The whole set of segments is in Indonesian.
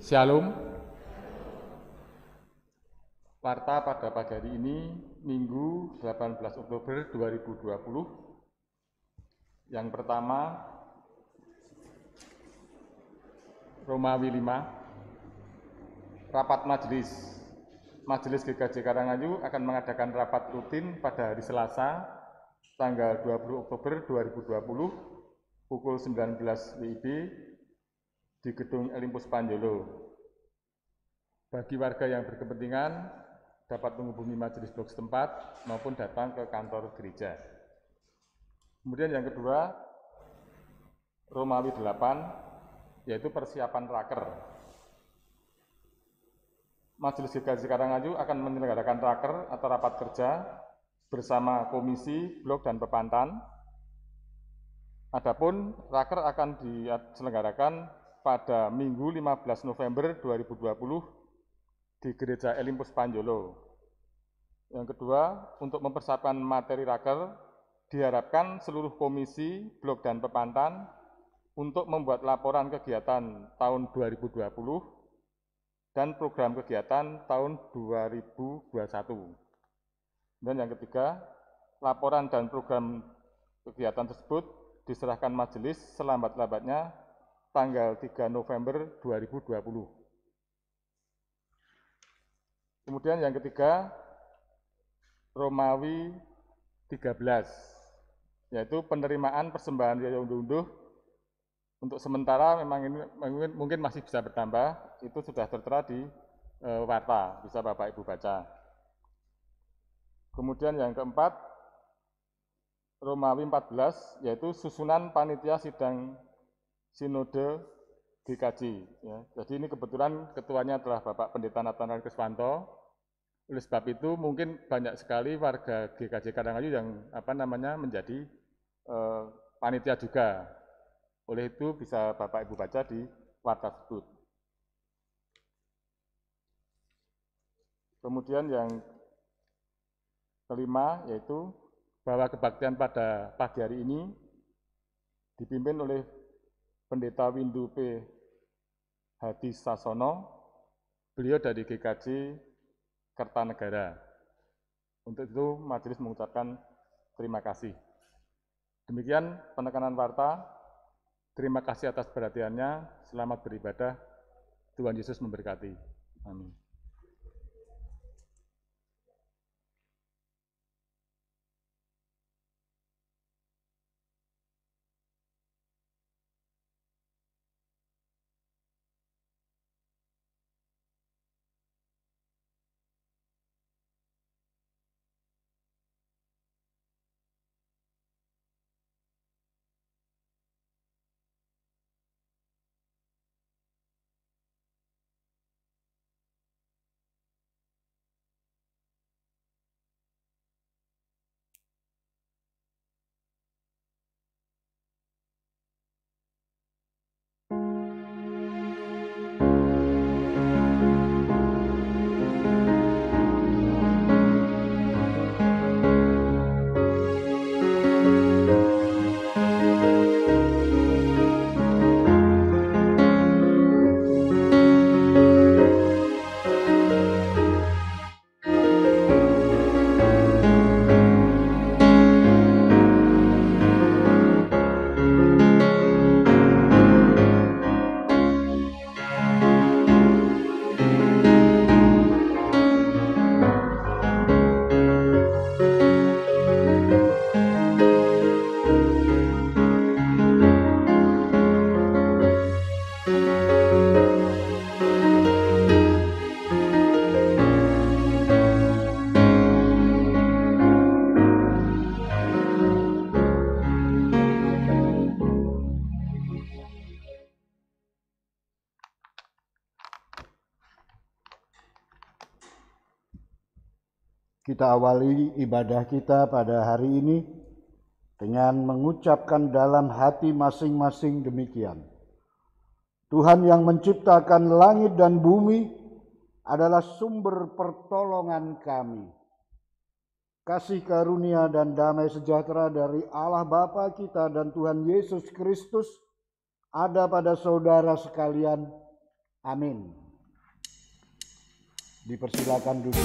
Shalom. Warta pada pagi hari ini, Minggu 18 Oktober 2020. Yang pertama, Romawi 5, rapat majelis. Majelis GKJ Karangayu akan mengadakan rapat rutin pada hari Selasa, tanggal 20 Oktober 2020, pukul 19 WIB, di Gedung Olympus Panjolo. Bagi warga yang berkepentingan dapat menghubungi majelis blok setempat maupun datang ke kantor gereja. Kemudian yang kedua, Romawi 8, yaitu persiapan raker. Majelis GKJ Karangayu akan menyelenggarakan raker atau rapat kerja bersama komisi, blok, dan pepantan. Adapun raker akan diselenggarakan pada Minggu 15 November 2020 di Gereja Olympus Panjolo. Yang kedua, untuk mempersiapkan materi raker, diharapkan seluruh komisi, blok, dan pepantan untuk membuat laporan kegiatan tahun 2020 dan program kegiatan tahun 2021. Dan yang ketiga, laporan dan program kegiatan tersebut diserahkan majelis selambat-lambatnya tanggal 3 November 2020. Kemudian yang ketiga, Romawi 13, yaitu penerimaan persembahan Yoyo Unduh-Unduh. Untuk sementara memang ini mungkin masih bisa bertambah, itu sudah tertera di warta, bisa Bapak Ibu baca. Kemudian yang keempat, Romawi 14, yaitu susunan panitia sidang Sinode GKJ. Ya. Jadi ini kebetulan ketuanya adalah Bapak Pendeta Nathanael Kriswanto. Oleh sebab itu mungkin banyak sekali warga GKJ Karangayu yang menjadi panitia juga. Oleh itu bisa Bapak Ibu baca di warta tersebut. Kemudian yang kelima yaitu bahwa kebaktian pada pagi hari ini dipimpin oleh Pendeta Windu P. Hadi Sasono, beliau dari GKJ Kertanegara. Untuk itu majelis mengucapkan terima kasih. Demikian penekanan warta. Terima kasih atas perhatiannya. Selamat beribadah. Tuhan Yesus memberkati. Amin. Kita awali ibadah kita pada hari ini dengan mengucapkan dalam hati masing-masing demikian. Tuhan yang menciptakan langit dan bumi adalah sumber pertolongan kami. Kasih karunia dan damai sejahtera dari Allah Bapa kita dan Tuhan Yesus Kristus ada pada saudara sekalian Amin. Dipersilakan duduk.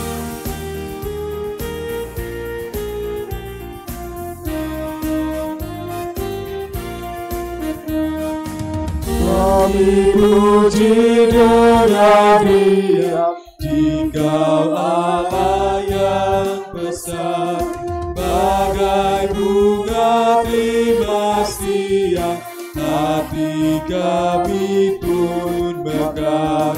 Kami puji dan diam, Dikau Allah yang besar, bagai bunga limas siang, hati kami pun mekar.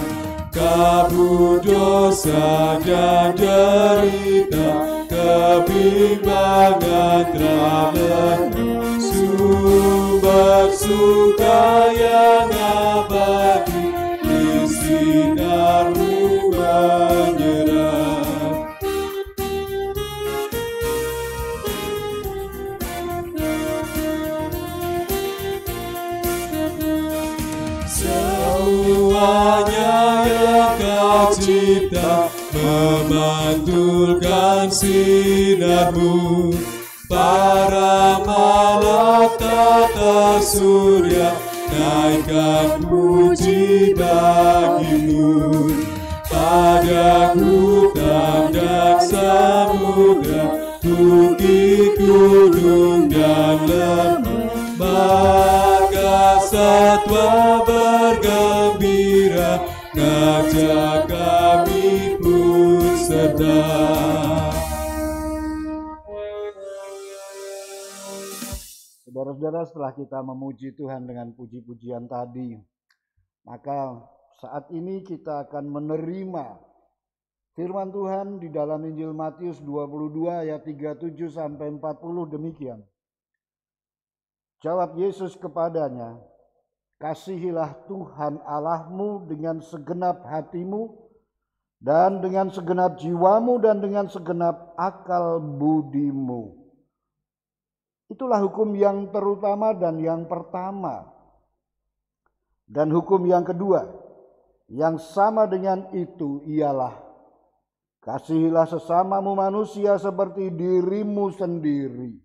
Kabut dosa dan derita, kebimbangan telah sumber suka yang abadi di sinar-Mu menyerah. Semuanya yang Kau cipta memantulkan sinar-Mu. Para malaikat surya naikkan puji bagi-Mu. Pada hutan dan samudra, bukit, gunung dan lembah, maka satwa bergembira, ngajak kami pun serta. Saudara-saudara, setelah kita memuji Tuhan dengan puji-pujian tadi, maka saat ini kita akan menerima firman Tuhan di dalam Injil Matius 22 ayat 37 sampai 40 demikian. Jawab Yesus kepadanya, kasihilah Tuhan Allahmu dengan segenap hatimu dan dengan segenap jiwamu dan dengan segenap akal budimu. Itulah hukum yang terutama dan yang pertama. Dan hukum yang kedua, yang sama dengan itu ialah, kasihilah sesamamu manusia seperti dirimu sendiri.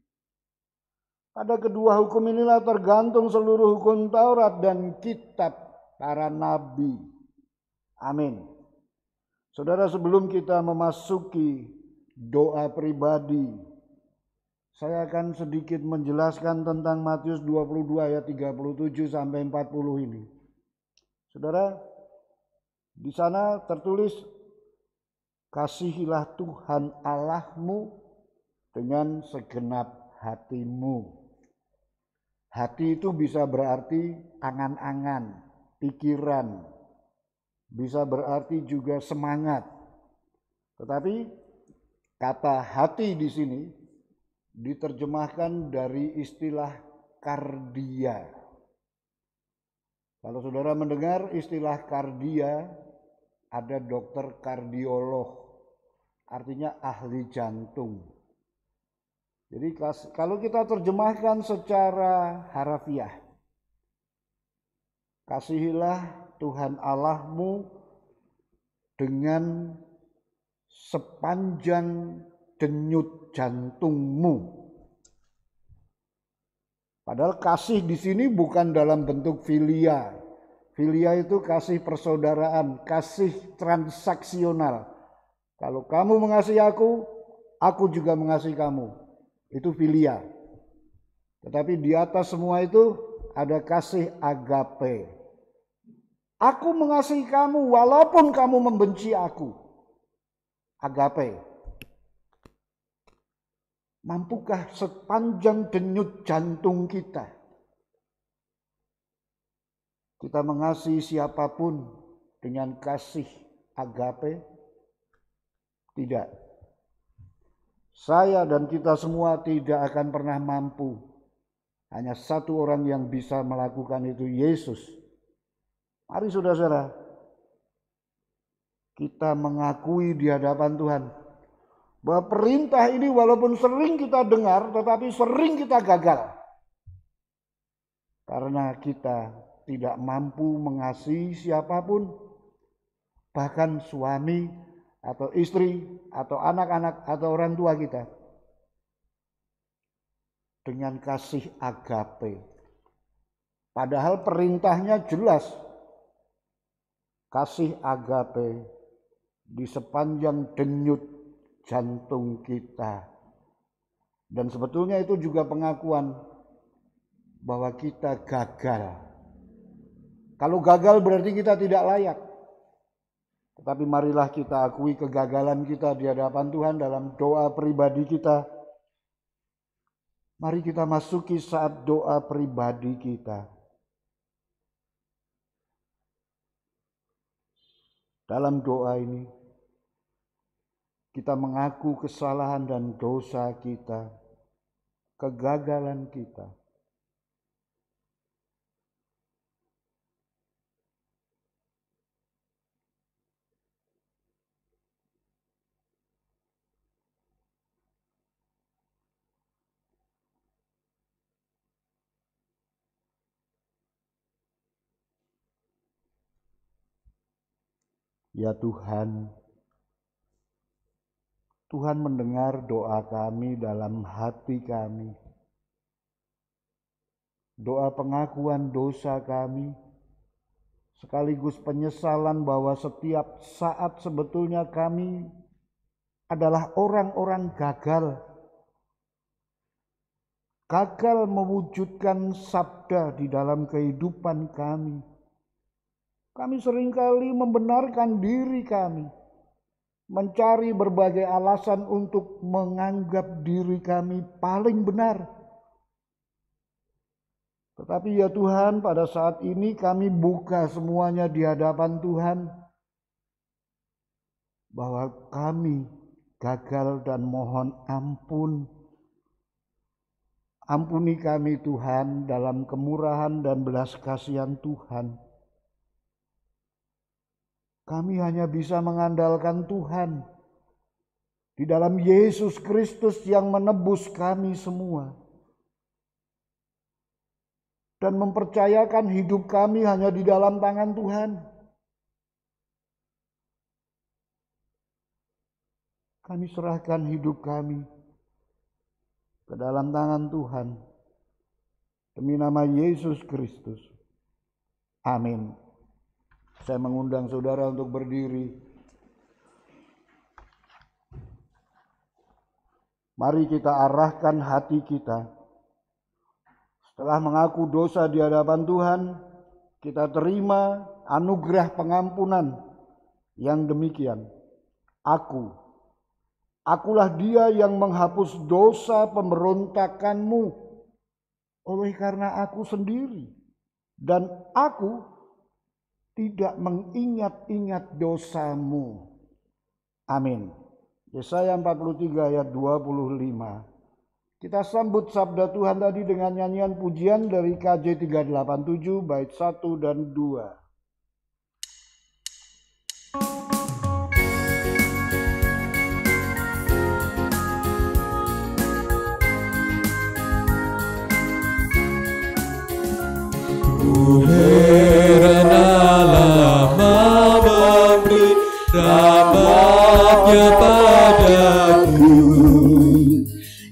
Pada kedua hukum inilah tergantung seluruh hukum Taurat dan kitab para nabi. Amin. Saudara, sebelum kita memasuki doa pribadi, saya akan sedikit menjelaskan tentang Matius 22 ayat 37 sampai 40 ini. Saudara, di sana tertulis, kasihilah Tuhan Allahmu dengan segenap hatimu. Hati itu bisa berarti angan-angan, pikiran, bisa berarti juga semangat. Tetapi kata hati di sini diterjemahkan dari istilah kardia. Kalau saudara mendengar istilah kardia, ada dokter kardiolog, artinya ahli jantung. Jadi kalau kita terjemahkan secara harafiah, kasihilah Tuhan Allahmu dengan sepanjang denyut jantungmu. Padahal kasih di sini bukan dalam bentuk filia. Filia itu kasih persaudaraan, kasih transaksional. Kalau kamu mengasihi aku juga mengasihi kamu. Itu filia. Tetapi di atas semua itu ada kasih agape. Aku mengasihi kamu walaupun kamu membenci aku. Agape. Mampukah sepanjang denyut jantung kita mengasihi siapapun dengan kasih agape? Tidak. Saya dan kita semua tidak akan pernah mampu. Hanya satu orang yang bisa melakukan itu, Yesus. Mari saudara-saudara, kita mengakui di hadapan Tuhan bahwa perintah ini walaupun sering kita dengar, tetapi sering kita gagal. Karena kita tidak mampu mengasihi siapapun, bahkan suami atau istri atau anak-anak atau orang tua kita, dengan kasih agape. Padahal perintahnya jelas. kasih agape di sepanjang denyut jantung kita. Dan sebetulnya itu juga pengakuan bahwa kita gagal. Kalau gagal berarti kita tidak layak. Tetapi marilah kita akui kegagalan kita di hadapan Tuhan dalam doa pribadi kita. Mari kita masuki saat doa pribadi kita. Dalam doa ini, kita mengaku kesalahan dan dosa kita, kegagalan kita. Ya Tuhan, Tuhan mendengar doa kami dalam hati kami. Doa pengakuan dosa kami, sekaligus penyesalan bahwa setiap saat sebetulnya kami adalah orang-orang gagal. Gagal mewujudkan sabda di dalam kehidupan kami. Kami seringkali membenarkan diri kami, mencari berbagai alasan untuk menganggap diri kami paling benar. Tetapi ya Tuhan, pada saat ini kami buka semuanya di hadapan Tuhan, bahwa kami gagal dan mohon ampun. Ampuni kami Tuhan dalam kemurahan dan belas kasihan Tuhan. Kami hanya bisa mengandalkan Tuhan di dalam Yesus Kristus yang menebus kami semua. Dan mempercayakan hidup kami hanya di dalam tangan Tuhan. Kami serahkan hidup kami ke dalam tangan Tuhan. Demi nama Yesus Kristus. Amin. Saya mengundang saudara untuk berdiri. Mari kita arahkan hati kita. Setelah mengaku dosa di hadapan Tuhan, kita terima anugerah pengampunan yang demikian. Akulah dia yang menghapus dosa pemberontakanmu oleh karena aku sendiri. Dan aku tidak mengingat-ingat dosamu. Amin. Yesaya 43 ayat 25. Kita sambut sabda Tuhan tadi dengan nyanyian pujian dari KJ 387 bait 1 dan 2. Tuhan Allah memberi rahmat-Nya padaku,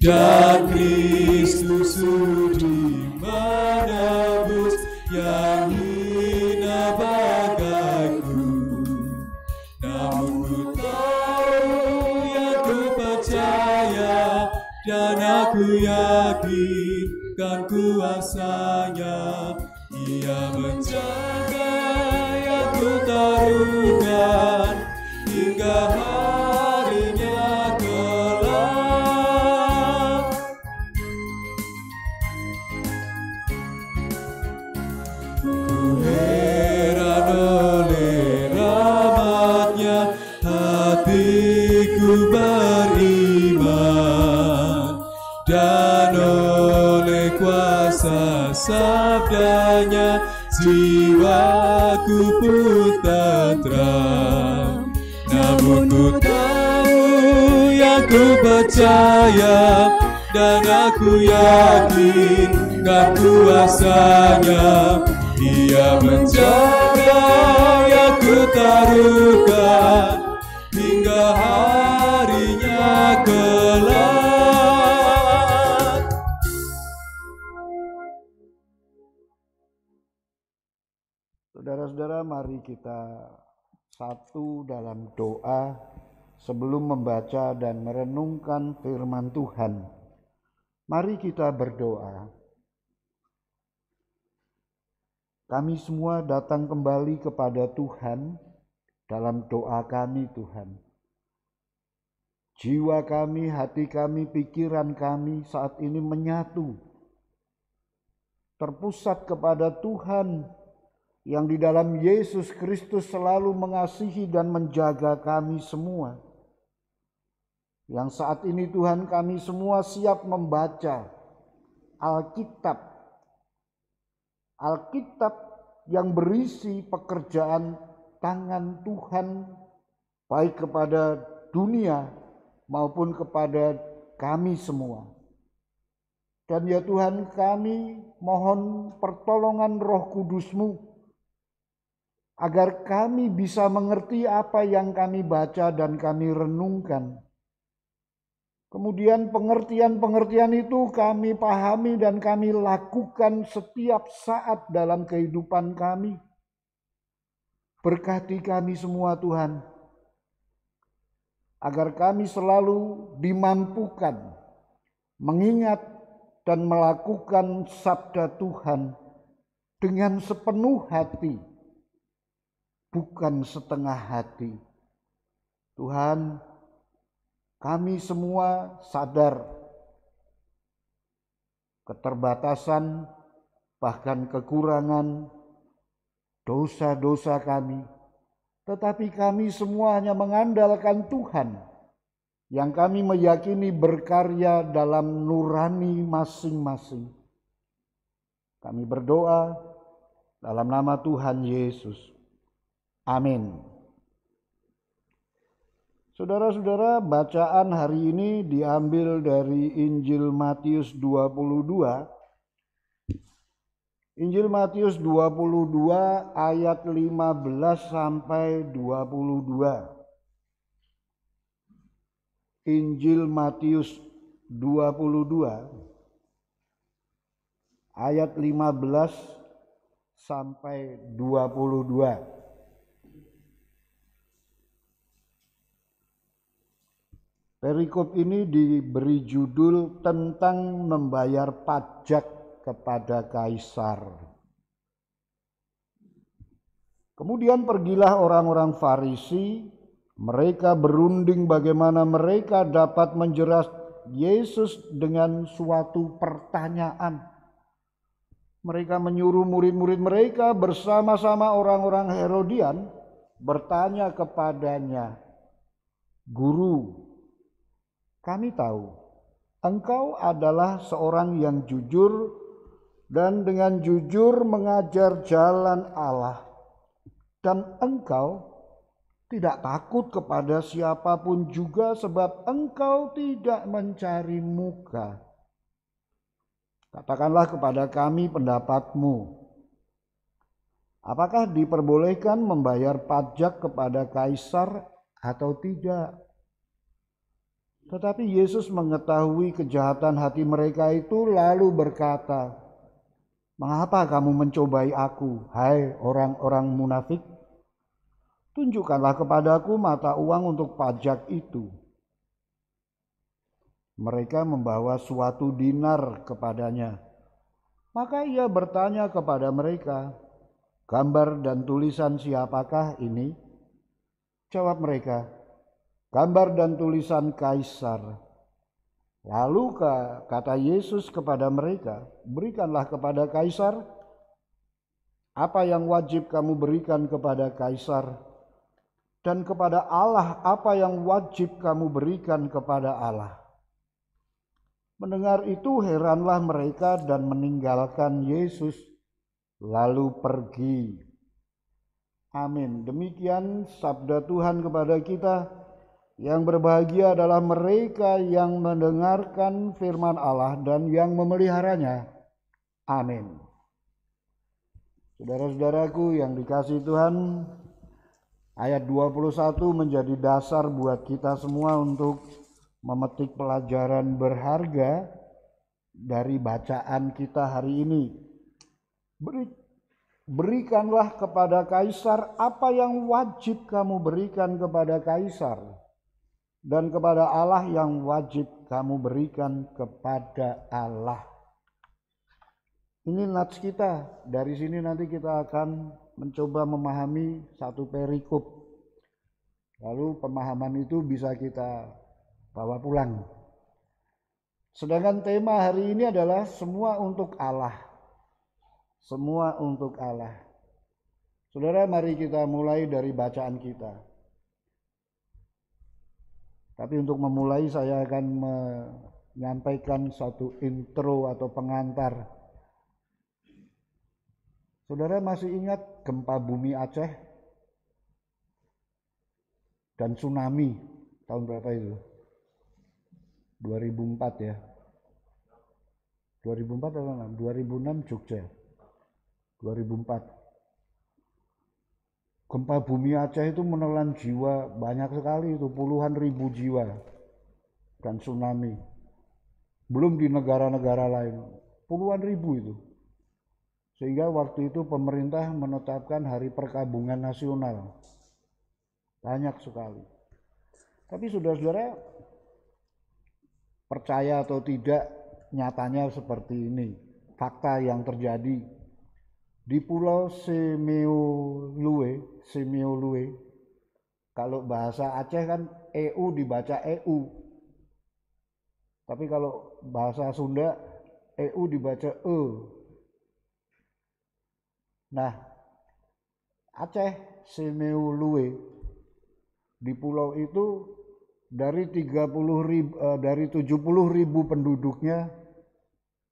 dan Kristus sudi menebus yang hina bagaiku. Namun ku tahu yang ku percaya, dan aku yakin kan kuasanya. Ia menjaga yang ku taruhkan hingga harinya kelak. Ku heran oleh rahmat-Nya, hatiku beriman, dan oleh kuasa sabda-Nya jiwaku pun tentram. Namun ku tahu yang ku percaya, dan aku yakin kan kuasanya. Ia menjaga yang ku taruhkan hingga harinya kelak. Saudara-saudara, mari kita satu dalam doa sebelum membaca dan merenungkan firman Tuhan. Mari kita berdoa. Kami semua datang kembali kepada Tuhan dalam doa kami, Tuhan. Jiwa kami, hati kami, pikiran kami saat ini menyatu, terpusat kepada Tuhan yang di dalam Yesus Kristus selalu mengasihi dan menjaga kami semua. Yang saat ini Tuhan, kami semua siap membaca Alkitab. Alkitab yang berisi pekerjaan tangan Tuhan baik kepada dunia maupun kepada kami semua. Dan ya Tuhan, kami mohon pertolongan Roh Kudus-Mu agar kami bisa mengerti apa yang kami baca dan kami renungkan. Kemudian pengertian-pengertian itu kami pahami dan kami lakukan setiap saat dalam kehidupan kami. Berkati kami semua Tuhan, agar kami selalu dimampukan mengingat dan melakukan sabda Tuhan dengan sepenuh hati, bukan setengah hati. Tuhan, kami semua sadar keterbatasan, bahkan kekurangan, dosa-dosa kami. Tetapi kami semua hanya mengandalkan Tuhan yang kami meyakini berkarya dalam nurani masing-masing. Kami berdoa dalam nama Tuhan Yesus. Amin. Saudara-saudara, bacaan hari ini diambil dari Injil Matius 22. Injil Matius 22 ayat 15 sampai 22. Injil Matius 22 ayat 15 sampai 22. Perikop ini diberi judul tentang membayar pajak kepada kaisar. Kemudian pergilah orang-orang Farisi, mereka berunding bagaimana mereka dapat menjerat Yesus dengan suatu pertanyaan. Mereka menyuruh murid-murid mereka bersama-sama orang-orang Herodian bertanya kepadanya, "Guru, kami tahu engkau adalah seorang yang jujur dan dengan jujur mengajar jalan Allah, dan engkau tidak takut kepada siapapun juga sebab engkau tidak mencari muka. Katakanlah kepada kami pendapatmu. Apakah diperbolehkan membayar pajak kepada kaisar atau tidak?" Tetapi Yesus mengetahui kejahatan hati mereka itu lalu berkata, "Mengapa kamu mencobai aku, hai orang-orang munafik? Tunjukkanlah kepadaku mata uang untuk pajak itu." Mereka membawa suatu dinar kepadanya. Maka ia bertanya kepada mereka, "Gambar dan tulisan siapakah ini?" Jawab mereka, "Gambar dan tulisan kaisar." Lalu kata Yesus kepada mereka, "Berikanlah kepada kaisar apa yang wajib kamu berikan kepada kaisar, dan kepada Allah apa yang wajib kamu berikan kepada Allah." Mendengar itu heranlah mereka dan meninggalkan Yesus lalu pergi. Amin. Demikian sabda Tuhan kepada kita. Yang berbahagia adalah mereka yang mendengarkan firman Allah dan yang memeliharanya. Amin. Saudara-saudaraku yang dikasihi Tuhan, ayat 21 menjadi dasar buat kita semua untuk memetik pelajaran berharga dari bacaan kita hari ini. berikanlah kepada kaisar apa yang wajib kamu berikan kepada kaisar, dan kepada Allah yang wajib kamu berikan kepada Allah. Ini nats kita. Dari sini nanti kita akan mencoba memahami satu perikop. Lalu pemahaman itu bisa kita bawa pulang. Sedangkan tema hari ini adalah semua untuk Allah. Semua untuk Allah. Saudara, mari kita mulai dari bacaan kita. Tapi untuk memulai saya akan menyampaikan satu intro atau pengantar. Saudara masih ingat gempa bumi Aceh dan tsunami tahun berapa itu? 2004 ya. 2004 atau 2006? 2006 Jogja. 2004. Gempa bumi Aceh itu menelan jiwa banyak sekali, itu puluhan ribu jiwa, dan tsunami. Belum di negara-negara lain, puluhan ribu itu. Sehingga waktu itu pemerintah menetapkan hari perkabungan nasional. Banyak sekali. Tapi saudara-saudara, percaya atau tidak, nyatanya seperti ini. Fakta yang terjadi di Pulau Semeulue, kalau bahasa Aceh kan EU dibaca EU. Tapi kalau bahasa Sunda EU dibaca E. Nah, Aceh Semeulue di pulau itu dari 70.000 penduduknya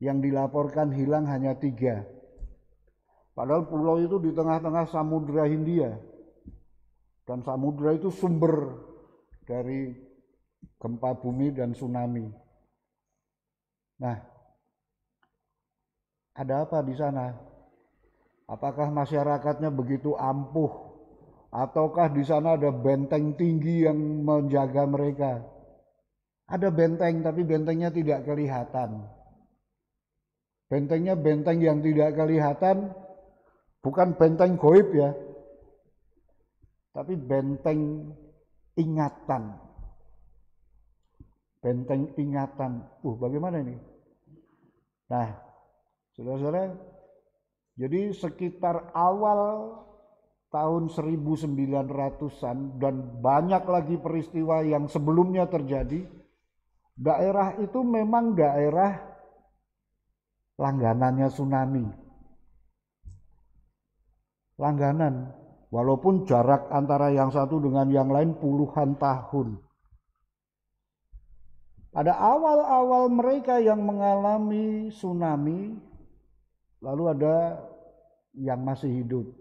yang dilaporkan hilang hanya 3. Padahal pulau itu di tengah-tengah Samudra Hindia. Dan samudra itu sumber dari gempa bumi dan tsunami. Nah, ada apa di sana? Apakah masyarakatnya begitu ampuh? Ataukah di sana ada benteng tinggi yang menjaga mereka? Ada benteng, tapi bentengnya tidak kelihatan. Bentengnya benteng yang tidak kelihatan, bukan benteng goib ya, tapi benteng ingatan. Benteng ingatan. Bagaimana ini? Nah, saudara-saudara, jadi sekitar awal tahun 1900-an dan banyak lagi peristiwa yang sebelumnya terjadi, daerah itu memang daerah langganannya tsunami. Langganan, walaupun jarak antara yang satu dengan yang lain puluhan tahun. Pada awal-awal mereka yang mengalami tsunami, lalu ada yang masih hidup.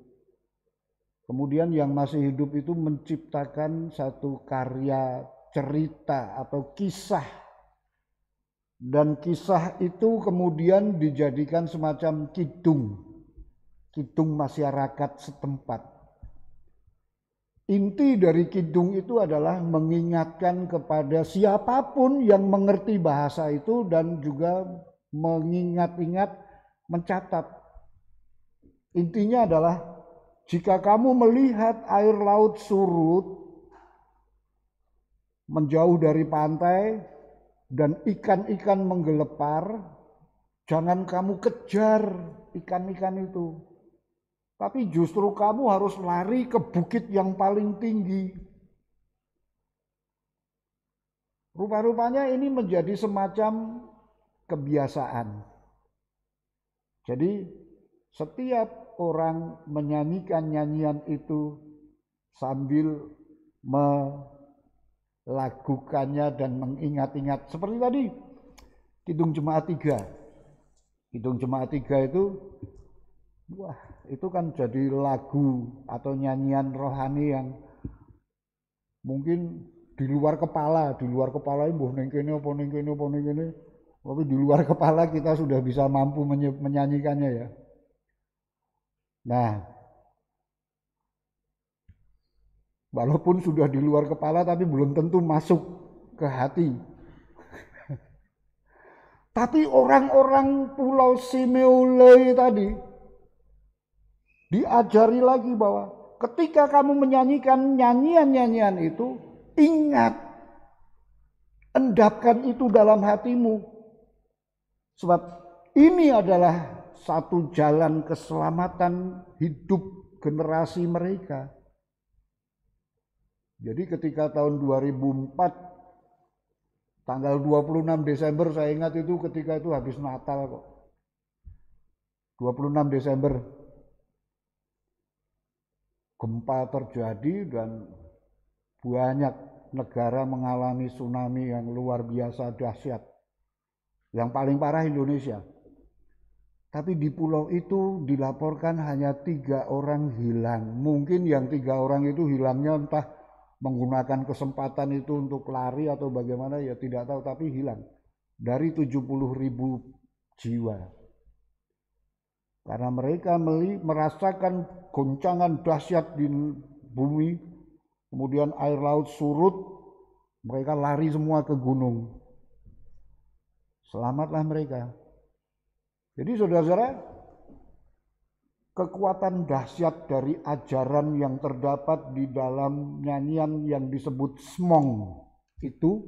Kemudian yang masih hidup itu menciptakan satu karya cerita atau kisah. Dan kisah itu kemudian dijadikan semacam kidung masyarakat setempat. Inti dari kidung itu adalah mengingatkan kepada siapapun yang mengerti bahasa itu dan juga mengingat-ingat, mencatat. Intinya adalah jika kamu melihat air laut surut menjauh dari pantai dan ikan-ikan menggelepar, jangan kamu kejar ikan-ikan itu. Tapi justru kamu harus lari ke bukit yang paling tinggi. Rupa-rupanya ini menjadi semacam kebiasaan. Jadi setiap orang menyanyikan nyanyian itu sambil melakukannya dan mengingat-ingat. Seperti tadi, Kidung Jemaat 3. Kidung Jemaat 3 itu, itu kan jadi lagu atau nyanyian rohani yang mungkin di luar kepala mbuh ning kene apa ning kene apa ning kene, tapi di luar kepala kita sudah bisa mampu menyanyikannya ya. Nah, walaupun sudah di luar kepala tapi belum tentu masuk ke hati. Tapi orang-orang Pulau Semeulue tadi diajari lagi bahwa ketika kamu menyanyikan nyanyian-nyanyian itu, ingat, endapkan itu dalam hatimu. Sebab ini adalah satu jalan keselamatan hidup generasi mereka. Jadi ketika tahun 2004, tanggal 26 Desember, saya ingat itu ketika itu habis Natal kok. 26 Desember. Gempa terjadi dan banyak negara mengalami tsunami yang luar biasa dahsyat. Yang paling parah Indonesia. Tapi di pulau itu dilaporkan hanya 3 orang hilang. Mungkin yang 3 orang itu hilangnya entah menggunakan kesempatan itu untuk lari atau bagaimana, ya tidak tahu, tapi hilang. Dari 70.000 jiwa. Karena mereka merasakan goncangan dahsyat di bumi, kemudian air laut surut, mereka lari semua ke gunung. Selamatlah mereka. Jadi saudara-saudara, kekuatan dahsyat dari ajaran yang terdapat di dalam nyanyian yang disebut Smong itu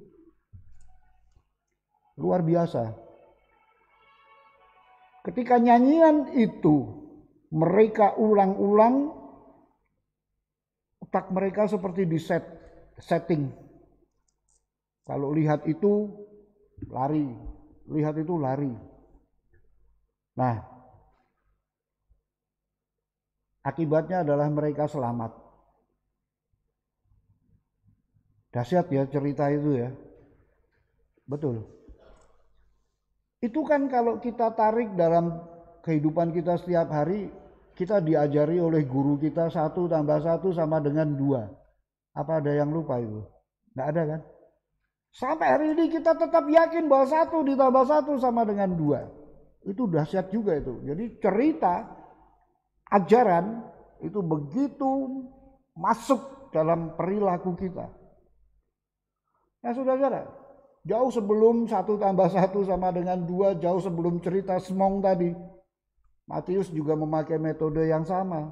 luar biasa. Ketika nyanyian itu mereka ulang-ulang, otak mereka seperti setting. Kalau lihat itu lari, lihat itu lari. Nah, akibatnya adalah mereka selamat. Dahsyat ya cerita itu ya. Betul. Itu kan kalau kita tarik dalam kehidupan kita setiap hari, kita diajari oleh guru kita 1 tambah 1 sama dengan 2. Apa ada yang lupa itu? Nggak ada kan? Sampai hari ini kita tetap yakin bahwa 1 ditambah 1 sama dengan 2. Itu dahsyat juga itu. Jadi cerita, ajaran itu begitu masuk dalam perilaku kita. Nah saudara-saudara, jauh sebelum 1 tambah 1 sama dengan 2, jauh sebelum cerita Smong tadi, Matius juga memakai metode yang sama.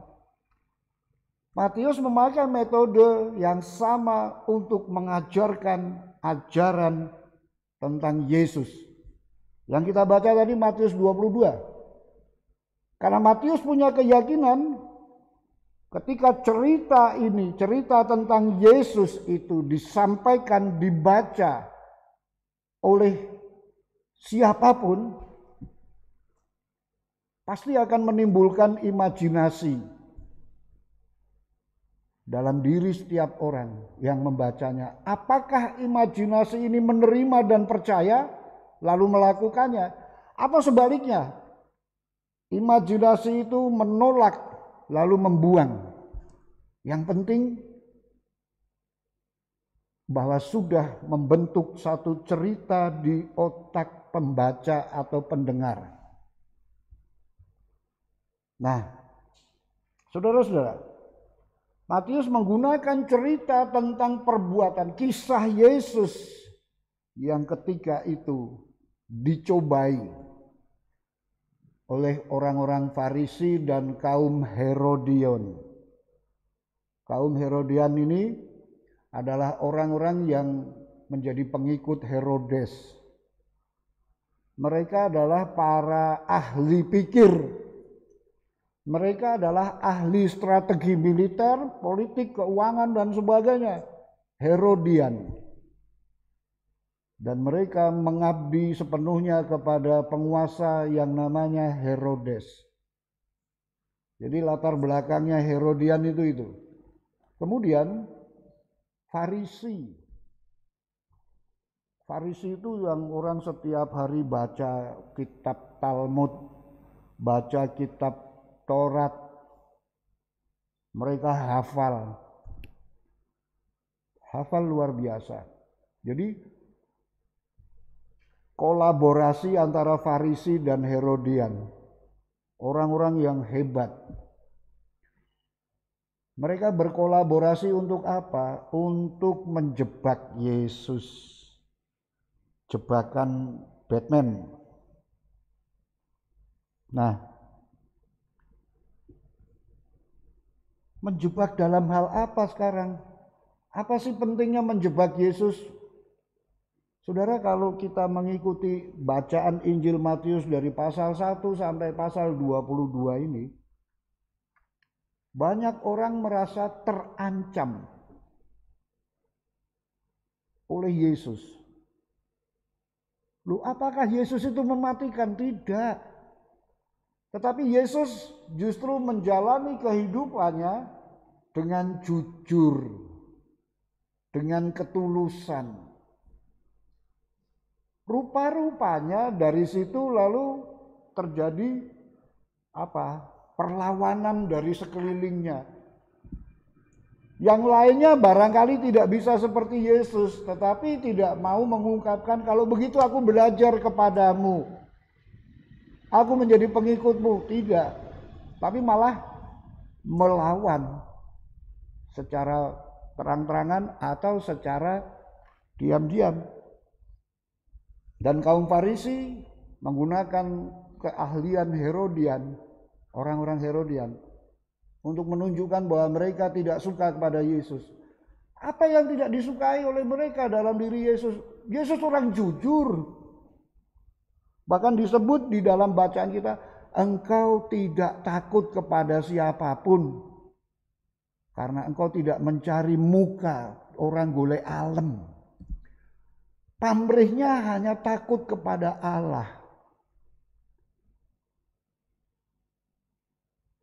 Matius memakai metode yang sama untuk mengajarkan ajaran tentang Yesus. Yang kita baca tadi Matius 22. Karena Matius punya keyakinan ketika cerita ini, cerita tentang Yesus itu disampaikan, dibaca oleh siapapun, pasti akan menimbulkan imajinasi dalam diri setiap orang yang membacanya. Apakah imajinasi ini menerima dan percaya lalu melakukannya, atau sebaliknya, imajinasi itu menolak lalu membuang? Yang penting bahwa sudah membentuk satu cerita di otak pembaca atau pendengar. Nah, saudara-saudara, Matius menggunakan cerita tentang perbuatan kisah Yesus yang ketika itu dicobai oleh orang-orang Farisi dan kaum Herodion. Kaum Herodian ini adalah orang-orang yang menjadi pengikut Herodes. Mereka adalah para ahli pikir. Mereka adalah ahli strategi militer, politik, keuangan, dan sebagainya. Herodian. Dan mereka mengabdi sepenuhnya kepada penguasa yang namanya Herodes. Jadi latar belakangnya Herodian itu. Kemudian Farisi. Farisi itu yang orang setiap hari baca kitab Talmud, baca kitab Taurat. Mereka hafal. Hafal luar biasa. Jadi kolaborasi antara Farisi dan Herodian. Orang-orang yang hebat. Mereka berkolaborasi untuk apa? Untuk menjebak Yesus. Jebakan Batman. Nah, Menjebak dalam hal apa sekarang? Apa sih pentingnya menjebak Yesus? Saudara, kalau kita mengikuti bacaan Injil Matius dari pasal 1 sampai pasal 22 ini, banyak orang merasa terancam oleh Yesus. Loh, apakah Yesus itu mematikan? Tidak. Tetapi Yesus justru menjalani kehidupannya dengan jujur, dengan ketulusan. Rupa-rupanya dari situ lalu terjadi perlawanan dari sekelilingnya. Yang lainnya barangkali tidak bisa seperti Yesus, tetapi tidak mau mengungkapkan, kalau begitu aku belajar kepadamu, aku menjadi pengikutmu. Tidak, tapi malah melawan secara terang-terangan atau secara diam-diam. Dan kaum Farisi menggunakan keahlian Herodian, orang-orang Herodian, untuk menunjukkan bahwa mereka tidak suka kepada Yesus. Apa yang tidak disukai oleh mereka dalam diri Yesus? Yesus orang jujur. Bahkan disebut di dalam bacaan kita, engkau tidak takut kepada siapapun, karena engkau tidak mencari muka orang golek alem. Pamrihnya hanya takut kepada Allah.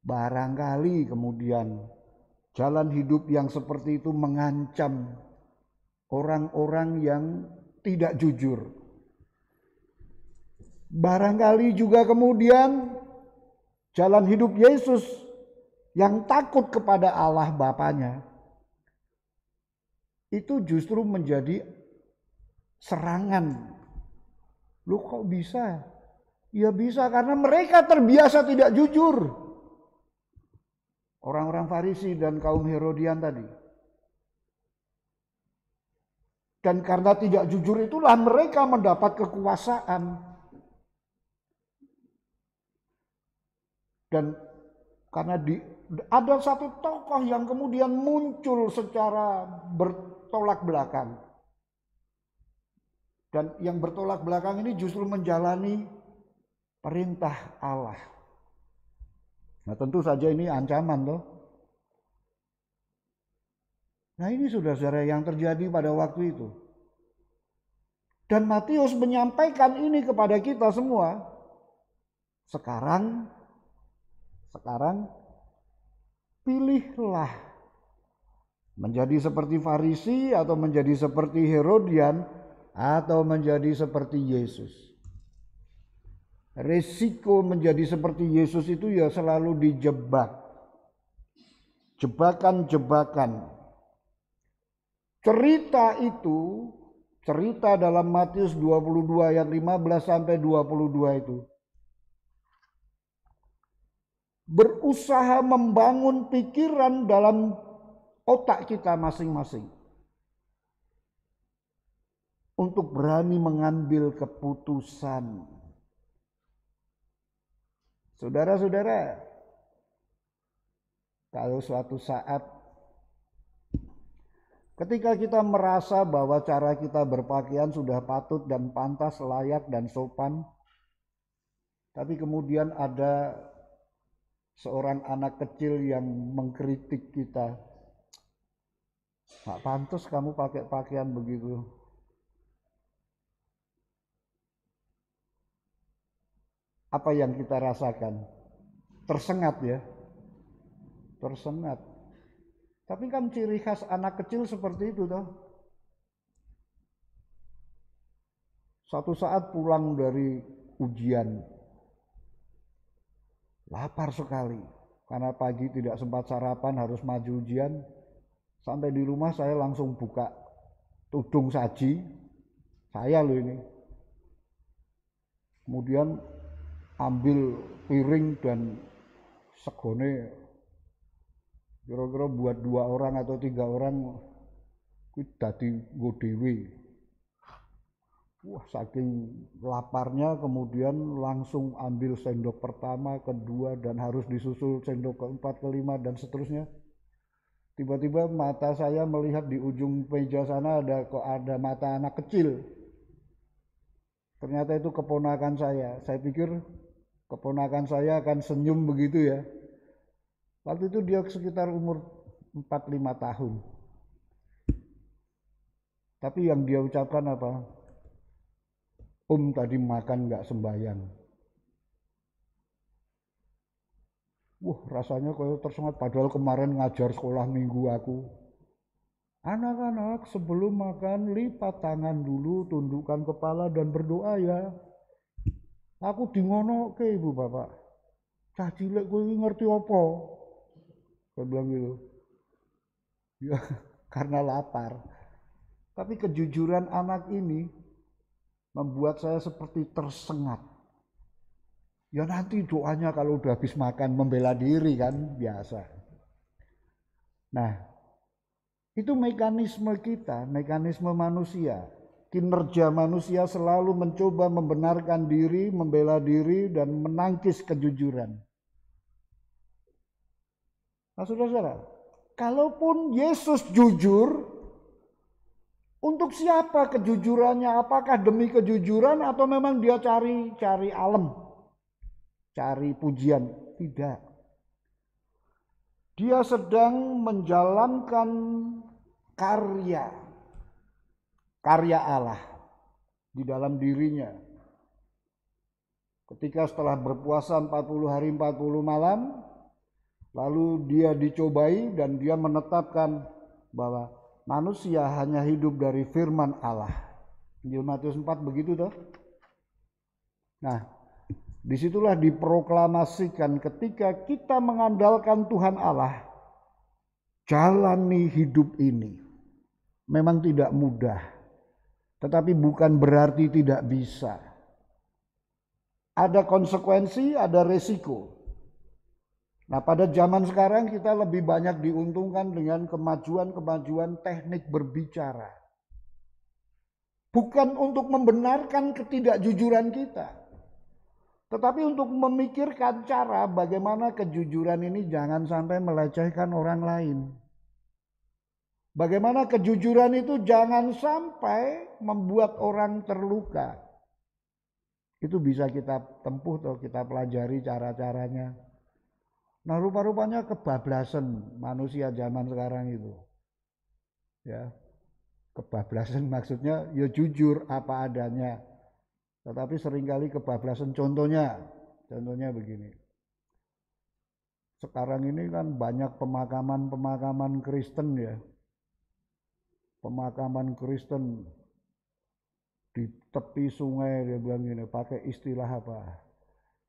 Barangkali kemudian jalan hidup yang seperti itu mengancam orang-orang yang tidak jujur. Barangkali juga kemudian jalan hidup Yesus yang takut kepada Allah Bapanya itu justru menjadi serangan. Loh, kok bisa? Ya bisa karena mereka terbiasa tidak jujur. Orang-orang Farisi dan kaum Herodian tadi. Dan karena tidak jujur itulah mereka mendapat kekuasaan. Dan karena ada satu tokoh yang kemudian muncul secara bertolak belakang. Dan yang bertolak belakang ini justru menjalani perintah Allah. Nah, tentu saja ini ancaman loh. Nah, ini saudara-saudara yang terjadi pada waktu itu. Dan Matius menyampaikan ini kepada kita semua. Sekarang pilihlah menjadi seperti Farisi atau menjadi seperti Herodian atau menjadi seperti Yesus. Resiko menjadi seperti Yesus itu ya selalu dijebak. Jebakan-jebakan. Cerita dalam Matius 22 ayat 15 sampai 22 itu berusaha membangun pikiran dalam otak kita masing-masing untuk berani mengambil keputusan. Saudara-saudara, kalau suatu saat ketika kita merasa bahwa cara kita berpakaian sudah patut dan pantas, layak dan sopan, tapi kemudian ada seorang anak kecil yang mengkritik kita, "Nggak pantas kamu pakai pakaian begitu." Apa yang kita rasakan? Tersengat ya, tersengat. Tapi kan ciri khas anak kecil seperti itu toh. Suatu saat pulang dari ujian, lapar sekali karena pagi tidak sempat sarapan, harus maju ujian. Sampai di rumah saya langsung buka tudung saji, saya loh ini. Kemudian ambil piring dan segone kira-kira buat 2 orang atau 3 orang, kuwi dadi nggo dhewe. Wah, saking laparnya kemudian langsung ambil sendok pertama, kedua, dan harus disusul sendok keempat, kelima, dan seterusnya. Tiba-tiba mata saya melihat di ujung meja sana ada mata anak kecil. Ternyata itu keponakan saya. Saya pikir keponakan saya akan senyum begitu ya. Waktu itu dia sekitar umur 4-5 tahun. Tapi yang dia ucapkan apa? Om tadi makan nggak sembayang. Wah, rasanya kayak tersengat, padahal kemarin ngajar sekolah minggu aku. Anak-anak sebelum makan lipat tangan dulu, tundukkan kepala dan berdoa ya. Aku dingono ke ibu bapak. Cah cilik kowe ngerti apa? Saya bilang gitu. Ya, karena lapar. Tapi kejujuran anak ini membuat saya seperti tersengat. Ya nanti doanya kalau udah habis makan membela diri kan, biasa. Nah, itu mekanisme kita, mekanisme manusia. Kinerja manusia selalu mencoba membenarkan diri, membela diri, dan menangkis kejujuran. Nah saudara-saudara, kalaupun Yesus jujur, untuk siapa kejujurannya? Apakah demi kejujuran atau memang dia cari alam? Cari pujian? Tidak. Dia sedang menjalankan karya Allah di dalam dirinya. Ketika setelah berpuasa 40 hari 40 malam, lalu dia dicobai dan dia menetapkan bahwa manusia hanya hidup dari firman Allah. Injil Matius 4 begitu toh. Nah, disitulah diproklamasikan ketika kita mengandalkan Tuhan Allah, jalani hidup ini. Memang tidak mudah, tetapi bukan berarti tidak bisa. Ada konsekuensi, ada resiko. Nah, pada zaman sekarang kita lebih banyak diuntungkan dengan kemajuan-kemajuan teknik berbicara. Bukan untuk membenarkan ketidakjujuran kita, tetapi untuk memikirkan cara bagaimana kejujuran ini jangan sampai melecehkan orang lain. Bagaimana kejujuran itu jangan sampai membuat orang terluka. Itu bisa kita tempuh atau kita pelajari cara-caranya. Nah, rupa-rupanya kebablasan manusia zaman sekarang itu. Ya. Kebablasan maksudnya ya jujur apa adanya. Tetapi seringkali kebablasan contohnya begini. Sekarang ini kan banyak pemakaman Kristen ya. Pemakaman Kristen di tepi sungai, dia bilang gini, pakai istilah apa?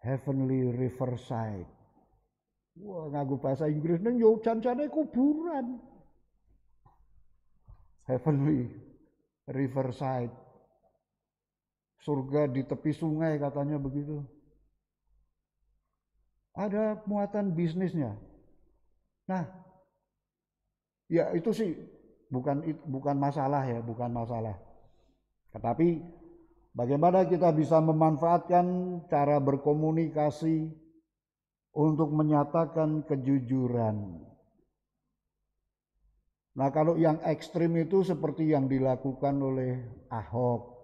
Heavenly Riverside. Wah, nganggo bahasa Inggris neng yo jan-jane kuburan. Heavenly Riverside. Surga di tepi sungai katanya begitu. Ada muatan bisnisnya. Nah, ya itu sih bukan masalah ya, bukan masalah. Tetapi bagaimana kita bisa memanfaatkan cara berkomunikasi untuk menyatakan kejujuran. Nah, kalau yang ekstrim itu seperti yang dilakukan oleh Ahok.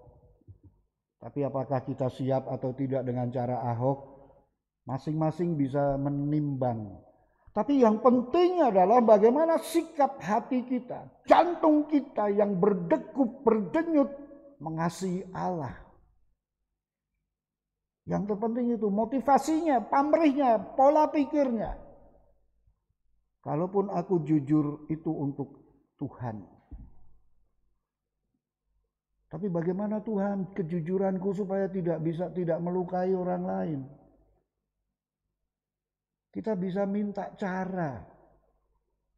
Tapi apakah kita siap atau tidak dengan cara Ahok? Masing-masing bisa menimbang. Tapi yang penting adalah bagaimana sikap hati kita, jantung kita yang berdegup, berdenyut mengasihi Allah. Yang terpenting itu motivasinya, pamrihnya, pola pikirnya. Kalaupun aku jujur itu untuk Tuhan. Tapi bagaimana Tuhan kejujuranku supaya tidak melukai orang lain? Kita bisa minta cara.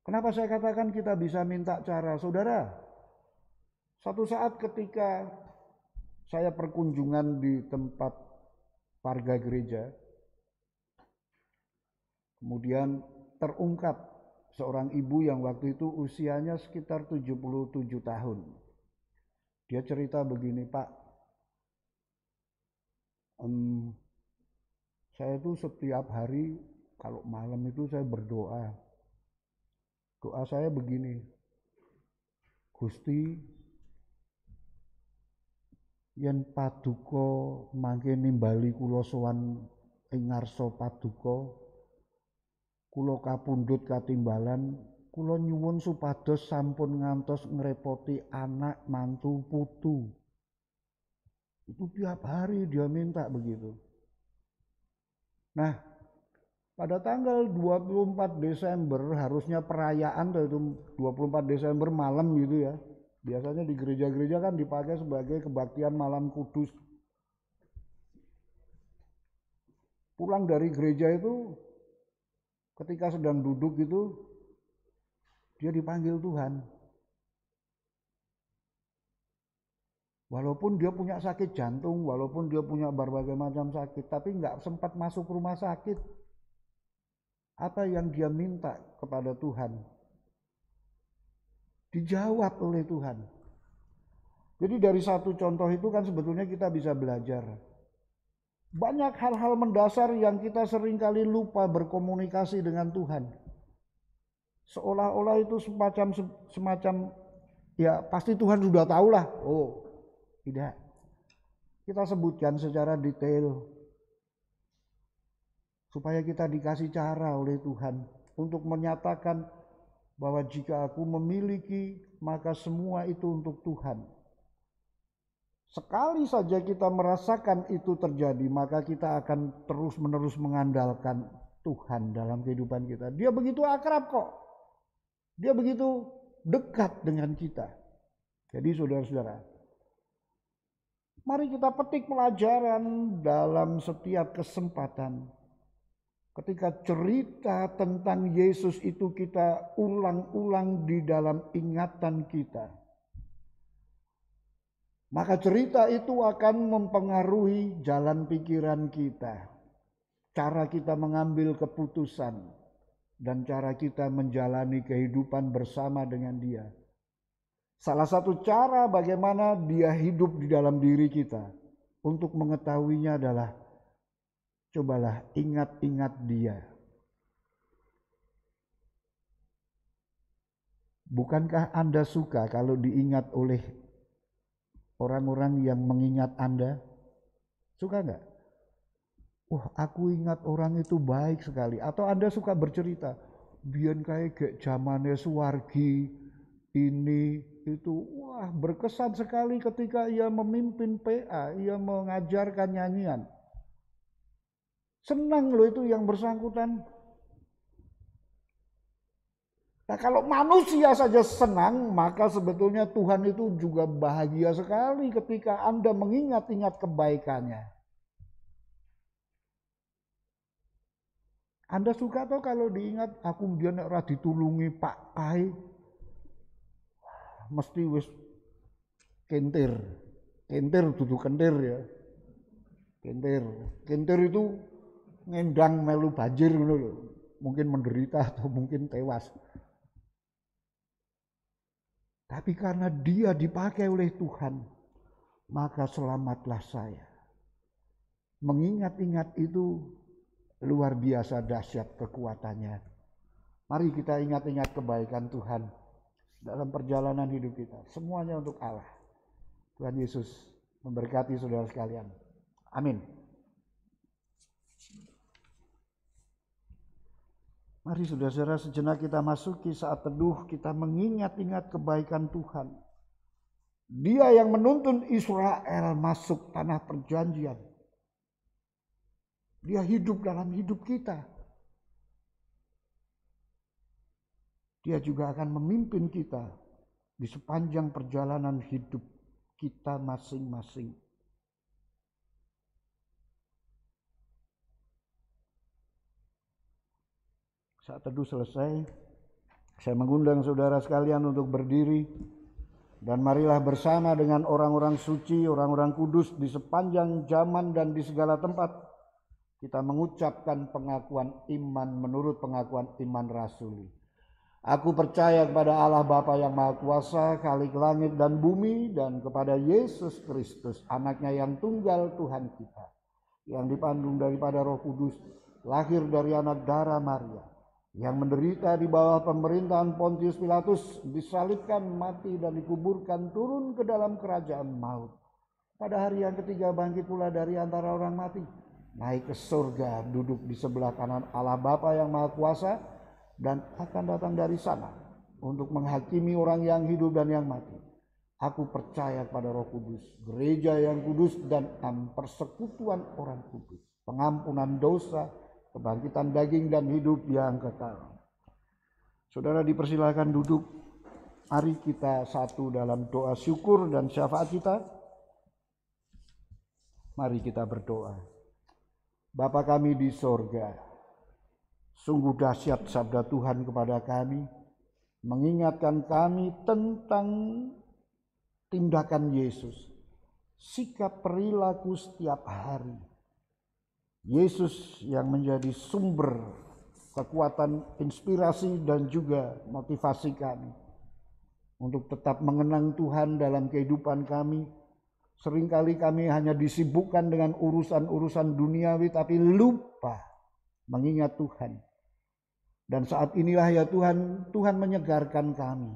Kenapa saya katakan kita bisa minta cara? Saudara, satu saat ketika saya perkunjungan di tempat warga gereja, kemudian terungkap seorang ibu yang waktu itu usianya sekitar 77 tahun. Dia cerita begini, Pak, saya itu setiap hari kalau malam itu saya berdoa. Doa saya begini, Gusti, yen paduka mangke nimbali kula sowan ing ngarsa paduka, kula kapundhut katimbalan, kula nyuwun supados sampun ngantos ngrepoti anak, mantu, putu. Itu tiap hari dia minta begitu. Nah, pada tanggal 24 Desember harusnya perayaan, itu 24 Desember malam gitu ya. Biasanya di gereja-gereja kan dipakai sebagai kebaktian malam kudus. Pulang dari gereja itu, ketika sedang duduk itu, dia dipanggil Tuhan. Walaupun dia punya sakit jantung, walaupun dia punya berbagai macam sakit, tapi nggak sempat masuk rumah sakit. Apa yang dia minta kepada Tuhan dijawab oleh Tuhan. Jadi dari satu contoh itu kan sebetulnya kita bisa belajar. Banyak hal-hal mendasar yang kita seringkali lupa berkomunikasi dengan Tuhan. Seolah-olah itu semacam ya pasti Tuhan sudah tahu lah. Oh, tidak. Kita sebutkan secara detail supaya kita dikasih cara oleh Tuhan untuk menyatakan bahwa jika aku memiliki, maka semua itu untuk Tuhan. Sekali saja kita merasakan itu terjadi, maka kita akan terus-menerus mengandalkan Tuhan dalam kehidupan kita. Dia begitu akrab kok. Dia begitu dekat dengan kita. Jadi saudara-saudara, mari kita petik pelajaran dalam setiap kesempatan. Ketika cerita tentang Yesus itu kita ulang-ulang di dalam ingatan kita, maka cerita itu akan mempengaruhi jalan pikiran kita, cara kita mengambil keputusan, dan cara kita menjalani kehidupan bersama dengan Dia. Salah satu cara bagaimana Dia hidup di dalam diri kita untuk mengetahuinya adalah cobalah ingat-ingat Dia. Bukankah Anda suka kalau diingat oleh orang-orang yang mengingat Anda? Suka nggak? Wah, aku ingat orang itu baik sekali. Atau Anda suka bercerita, biyen kayak zamane Suwargi ini itu, wah berkesan sekali ketika ia memimpin PA, ia mengajarkan nyanyian. Senang loh itu yang bersangkutan. Nah kalau manusia saja senang, maka sebetulnya Tuhan itu juga bahagia sekali ketika Anda mengingat-ingat kebaikannya. Anda suka toh kalau diingat, aku mbiyen ora ditulungi Pak Kai, mesti wis kentir. Kentir dudu kentir ya. Kentir itu ngendang melu banjir ngono lho. Mungkin menderita atau mungkin tewas. Tapi karena dia dipakai oleh Tuhan, maka selamatlah saya. Mengingat-ingat itu luar biasa dahsyat kekuatannya. Mari kita ingat-ingat kebaikan Tuhan dalam perjalanan hidup kita. Semuanya untuk Allah. Tuhan Yesus memberkati saudara sekalian. Amin. Mari saudara-saudara sejenak kita masuki saat teduh, kita mengingat-ingat kebaikan Tuhan. Dia yang menuntun Israel masuk tanah perjanjian. Dia hidup dalam hidup kita. Dia juga akan memimpin kita di sepanjang perjalanan hidup kita masing-masing. Saat teduh selesai, saya mengundang saudara sekalian untuk berdiri dan marilah bersama dengan orang-orang suci, orang-orang kudus di sepanjang zaman dan di segala tempat kita mengucapkan pengakuan iman menurut pengakuan iman rasuli. Aku percaya kepada Allah Bapa yang Maha Kuasa, Khalik langit dan bumi, dan kepada Yesus Kristus, anaknya yang tunggal Tuhan kita, yang dipandung daripada Roh Kudus, lahir dari anak darah Maria, yang menderita di bawah pemerintahan Pontius Pilatus, disalibkan, mati, dan dikuburkan, turun ke dalam kerajaan maut. Pada hari yang ketiga bangkit pula dari antara orang mati, naik ke surga, duduk di sebelah kanan Allah Bapa yang Maha Kuasa, dan akan datang dari sana untuk menghakimi orang yang hidup dan yang mati. Aku percaya pada Roh Kudus, gereja yang kudus, dan persekutuan orang kudus, pengampunan dosa, kebangkitan daging, dan hidup yang kekal. Saudara dipersilakan duduk. Mari kita satu dalam doa syukur dan syafaat kita. Mari kita berdoa. Bapa kami di sorga, sungguh dahsyat sabda Tuhan kepada kami, mengingatkan kami tentang tindakan Yesus, sikap perilaku setiap hari. Yesus yang menjadi sumber kekuatan, inspirasi, dan juga motivasi kami untuk tetap mengenang Tuhan dalam kehidupan kami. Seringkali kami hanya disibukkan dengan urusan-urusan duniawi, tapi lupa mengingat Tuhan. Dan saat inilah ya Tuhan, Tuhan menyegarkan kami.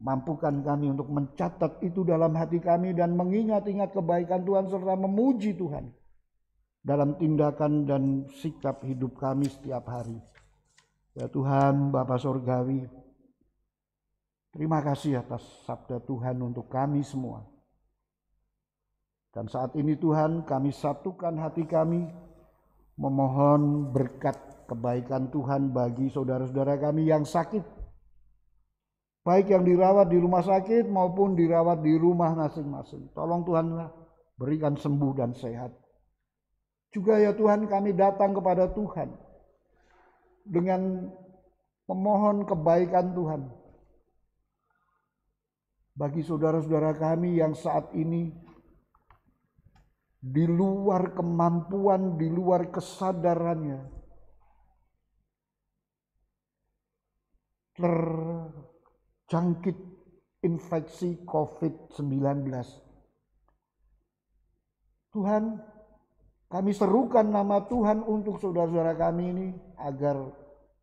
Mampukan kami untuk mencatat itu dalam hati kami dan mengingat-ingat kebaikan Tuhan serta memuji Tuhan dalam tindakan dan sikap hidup kami setiap hari. Ya Tuhan, Bapa Sorgawi, terima kasih atas sabda Tuhan untuk kami semua. Dan saat ini Tuhan, kami satukan hati kami, memohon berkat kebaikan Tuhan bagi saudara-saudara kami yang sakit, baik yang dirawat di rumah sakit maupun dirawat di rumah masing-masing. Tolong Tuhan berikan sembuh dan sehat. Juga ya Tuhan, kami datang kepada Tuhan dengan memohon kebaikan Tuhan bagi saudara-saudara kami yang saat ini di luar kemampuan, di luar kesadarannya, terjangkit infeksi COVID-19. Tuhan, kami serukan nama Tuhan untuk saudara-saudara kami ini agar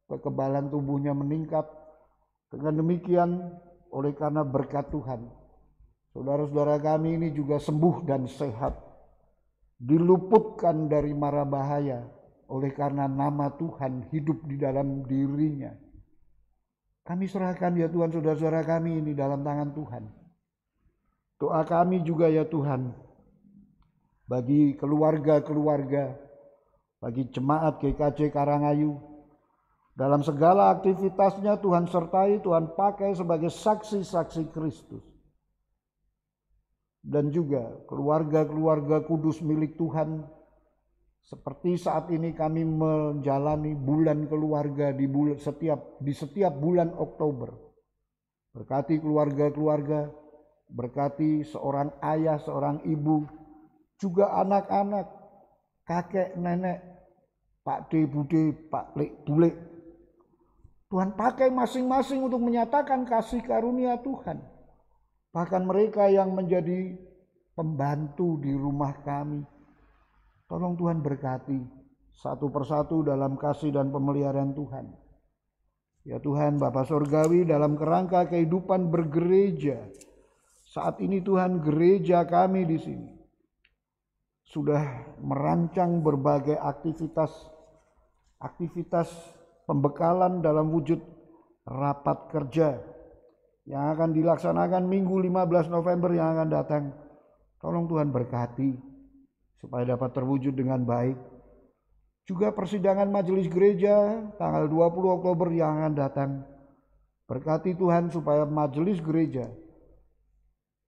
kekebalan tubuhnya meningkat. Dengan demikian, oleh karena berkat Tuhan, saudara-saudara kami ini juga sembuh dan sehat, diluputkan dari mara bahaya oleh karena nama Tuhan hidup di dalam dirinya. Kami serahkan ya Tuhan saudara-saudara kami ini dalam tangan Tuhan. Doa kami juga ya Tuhan, bagi keluarga-keluarga, bagi jemaat GKJ Karangayu, dalam segala aktivitasnya Tuhan sertai, Tuhan pakai sebagai saksi-saksi Kristus. Dan juga keluarga-keluarga kudus milik Tuhan, seperti saat ini kami menjalani bulan keluarga di setiap bulan Oktober. Berkati keluarga-keluarga, berkati seorang ayah, seorang ibu, juga anak-anak, kakek, nenek, Pak D, Bude, Pak Lek, Bule. Tuhan pakai masing-masing untuk menyatakan kasih karunia Tuhan. Bahkan mereka yang menjadi pembantu di rumah kami. Tolong Tuhan berkati satu persatu dalam kasih dan pemeliharaan Tuhan. Ya Tuhan, Bapa Sorgawi, dalam kerangka kehidupan bergereja, saat ini Tuhan, gereja kami di sini sudah merancang berbagai aktivitas pembekalan dalam wujud rapat kerja yang akan dilaksanakan Minggu 15 November yang akan datang. Tolong Tuhan berkati supaya dapat terwujud dengan baik. Juga persidangan majelis gereja tanggal 20 Oktober yang akan datang. Berkati Tuhan supaya majelis gereja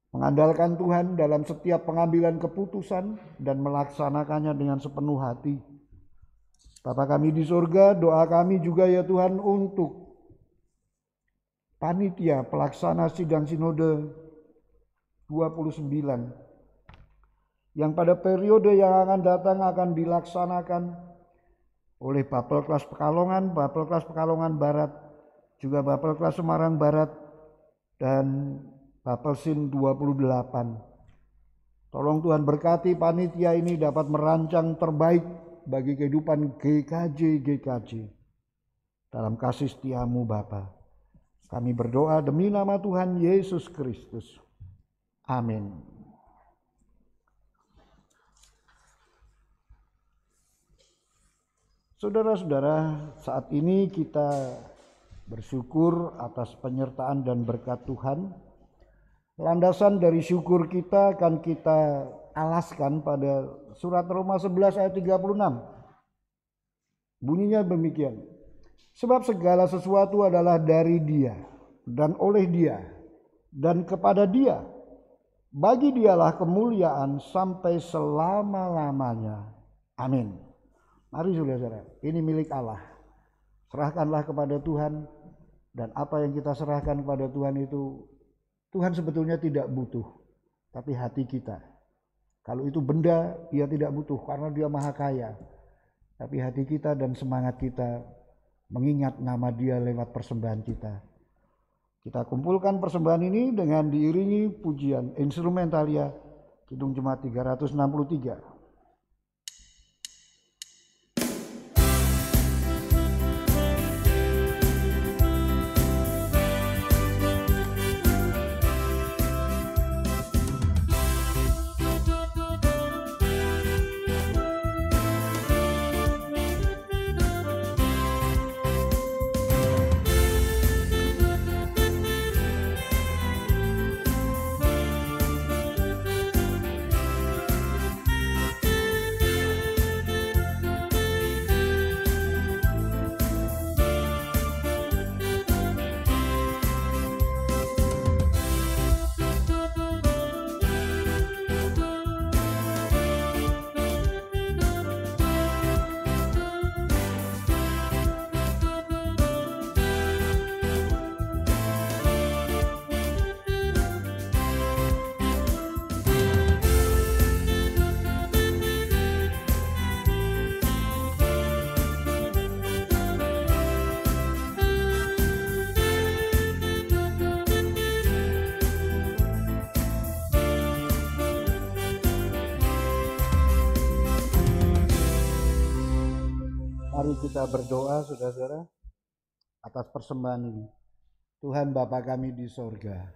mengandalkan Tuhan dalam setiap pengambilan keputusan dan melaksanakannya dengan sepenuh hati. Bapa kami di surga, doa kami juga ya Tuhan untuk panitia pelaksana sidang sinode 29 yang pada periode yang akan datang akan dilaksanakan oleh Bapelklas Pekalongan, Bapelklas Pekalongan Barat, juga Bapelklas Semarang Barat, dan Bapelsin 28. Tolong Tuhan berkati panitia ini dapat merancang terbaik bagi kehidupan GKJ. dalam kasih setiamu Bapa. Kami berdoa demi nama Tuhan Yesus Kristus. Amin. Saudara-saudara, saat ini kita bersyukur atas penyertaan dan berkat Tuhan. Landasan dari syukur kita akan kita alaskan pada surat Roma 11 ayat 36. Bunyinya demikian. Sebab segala sesuatu adalah dari Dia dan oleh Dia dan kepada Dia. Bagi Dialah kemuliaan sampai selama-lamanya. Amin. Mari saudara-saudara, ini milik Allah. Serahkanlah kepada Tuhan, dan apa yang kita serahkan kepada Tuhan itu, Tuhan sebetulnya tidak butuh, tapi hati kita. Kalau itu benda, Dia tidak butuh karena Dia maha kaya. Tapi hati kita dan semangat kita mengingat nama Dia lewat persembahan kita. Kita kumpulkan persembahan ini dengan diiringi pujian instrumentalia Kidung Jemaat 363. Mari kita berdoa saudara-saudara atas persembahan ini. Tuhan Bapa kami di sorga,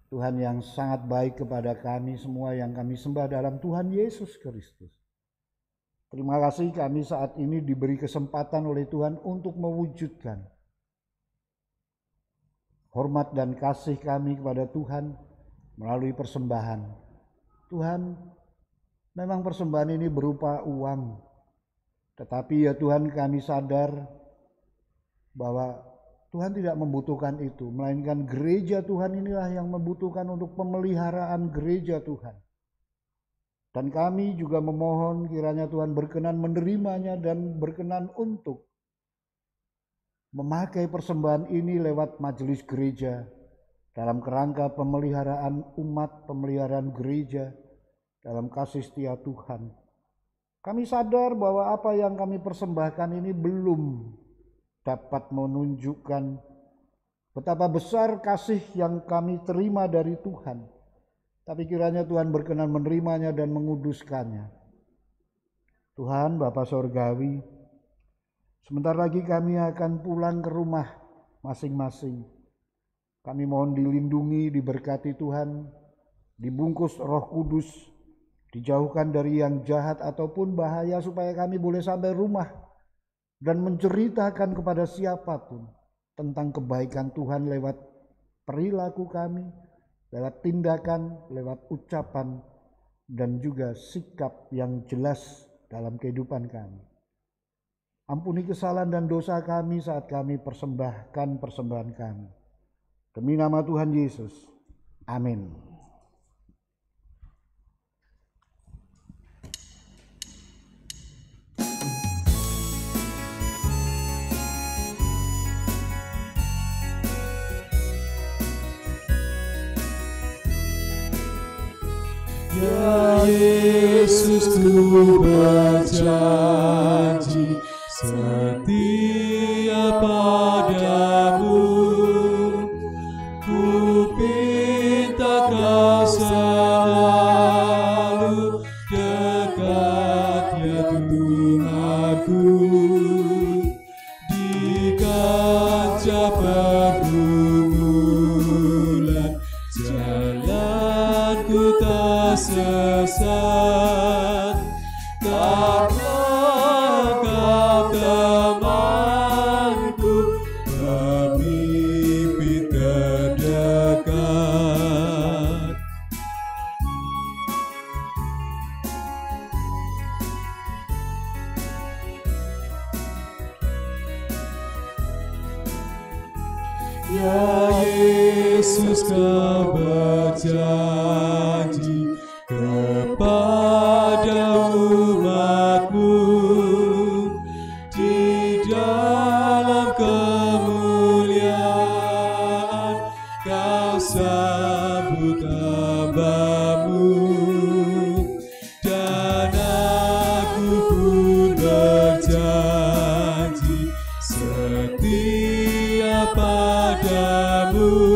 Tuhan yang sangat baik kepada kami semua yang kami sembah dalam Tuhan Yesus Kristus. Terima kasih kami saat ini diberi kesempatan oleh Tuhan untuk mewujudkan hormat dan kasih kami kepada Tuhan melalui persembahan. Tuhan, memang persembahan ini berupa uang. Tetapi ya Tuhan, kami sadar bahwa Tuhan tidak membutuhkan itu, melainkan gereja Tuhan inilah yang membutuhkan untuk pemeliharaan gereja Tuhan. Dan kami juga memohon kiranya Tuhan berkenan menerimanya dan berkenan untuk memakai persembahan ini lewat majelis gereja dalam kerangka pemeliharaan umat, pemeliharaan gereja dalam kasih setia Tuhan. Kami sadar bahwa apa yang kami persembahkan ini belum dapat menunjukkan betapa besar kasih yang kami terima dari Tuhan. Tapi kiranya Tuhan berkenan menerimanya dan menguduskannya. Tuhan Bapa Sorgawi, sebentar lagi kami akan pulang ke rumah masing-masing. Kami mohon dilindungi, diberkati Tuhan, dibungkus Roh Kudus, dijauhkan dari yang jahat ataupun bahaya supaya kami boleh sampai rumah dan menceritakan kepada siapapun tentang kebaikan Tuhan lewat perilaku kami, lewat tindakan, lewat ucapan, dan juga sikap yang jelas dalam kehidupan kami. Ampuni kesalahan dan dosa kami saat kami persembahkan persembahan kami. Demi nama Tuhan Yesus. Amin. Ya Yesus, ku berjanji setia padamu. Ku minta kau selalu dekat ya Tuhanku. Di Yesus kau berjanji kepada umat-Mu di dalam kemuliaan kau sambut hamba-Mu, dan aku pun berjanji setia padamu.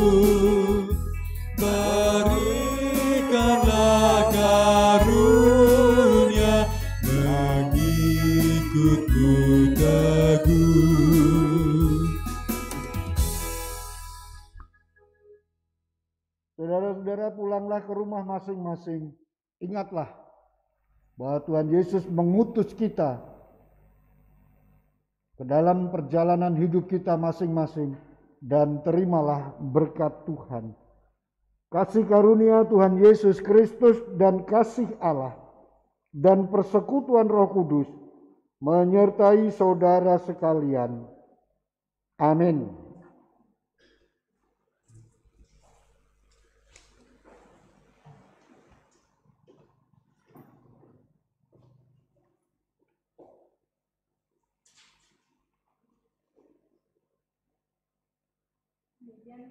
Berikanlah karunia mengikut-Mu teguh. Saudara-saudara, pulanglah ke rumah masing-masing. Ingatlah bahwa Tuhan Yesus mengutus kita ke dalam perjalanan hidup kita masing-masing, dan terimalah berkat Tuhan. Kasih karunia Tuhan Yesus Kristus dan kasih Allah dan persekutuan Roh Kudus menyertai saudara sekalian. Amin. Kemudian